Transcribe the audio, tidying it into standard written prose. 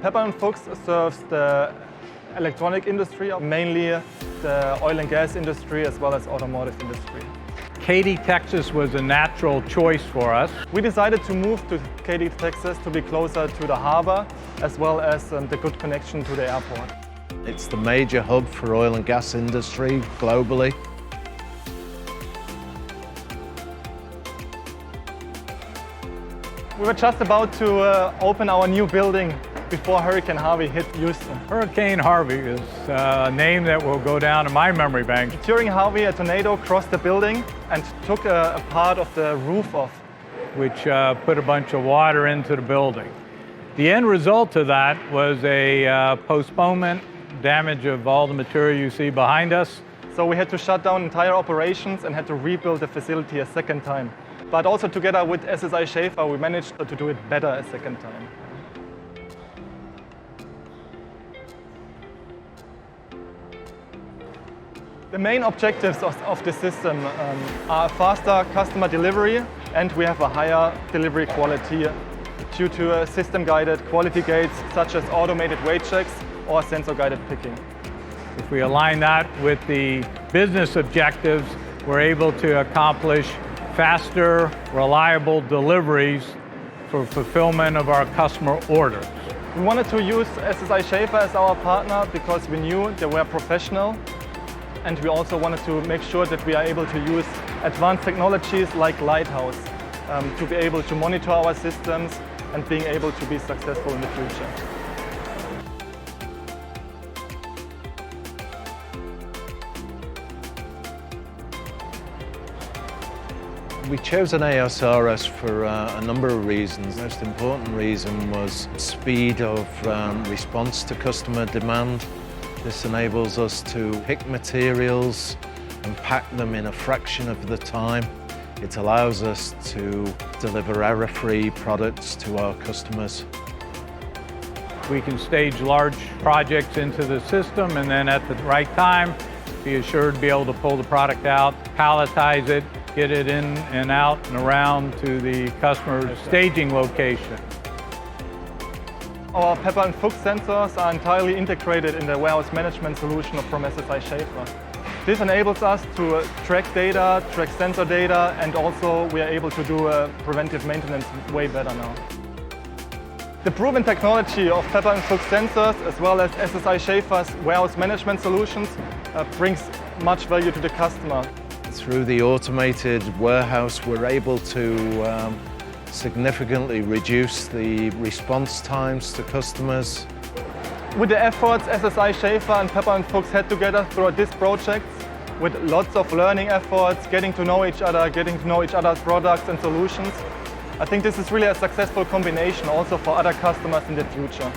Pepperl Fuchs serves the electronic industry, mainly the oil and gas industry as well as automotive industry. Katy, Texas was a natural choice for us. We decided to move to Katy, Texas to be closer to the harbor as well as the good connection to the airport. It's the major hub for oil and gas industry globally. We were just about to open our new building before Hurricane Harvey hit Houston. Hurricane Harvey is a name that will go down in my memory bank. During Harvey, a tornado crossed the building and took a part of the roof off, which put a bunch of water into the building. The end result of that was a postponement, damage of all the material you see behind us. So we had to shut down entire operations and had to rebuild the facility a second time. But also together with SSI SCHÄFER, we managed to do it better a second time. The main objectives of the system are faster customer delivery, and we have a higher delivery quality due to system-guided quality gates such as automated weight checks or sensor-guided picking. If we align that with the business objectives, we're able to accomplish faster, reliable deliveries for fulfillment of our customer orders. We wanted to use SSI SCHÄFER as our partner because we knew they were professional, and we also wanted to make sure that we are able to use advanced technologies like Lighthouse to be able to monitor our systems and being able to be successful in the future. We chose an ASRS for a number of reasons. The most important reason was speed of response to customer demand. This enables us to pick materials and pack them in a fraction of the time. It allows us to deliver error-free products to our customers. We can stage large projects into the system and then at the right time be assured to be able to pull the product out, palletize it, get it in and out and around to the customer's staging location. Our Pepperl Fuchs sensors are entirely integrated in the warehouse management solution from SSI SCHÄFER. This enables us to track data, track sensor data, and also we are able to do preventive maintenance way better now. The proven technology of Pepperl Fuchs sensors as well as SSI SCHÄFER's warehouse management solutions brings much value to the customer. Through the automated warehouse, we're able to significantly reduce the response times to customers. With the efforts SSI SCHÄFER and Pepperl Fuchs had together throughout this project, with lots of learning efforts, getting to know each other, getting to know each other's products and solutions, I think this is really a successful combination also for other customers in the future.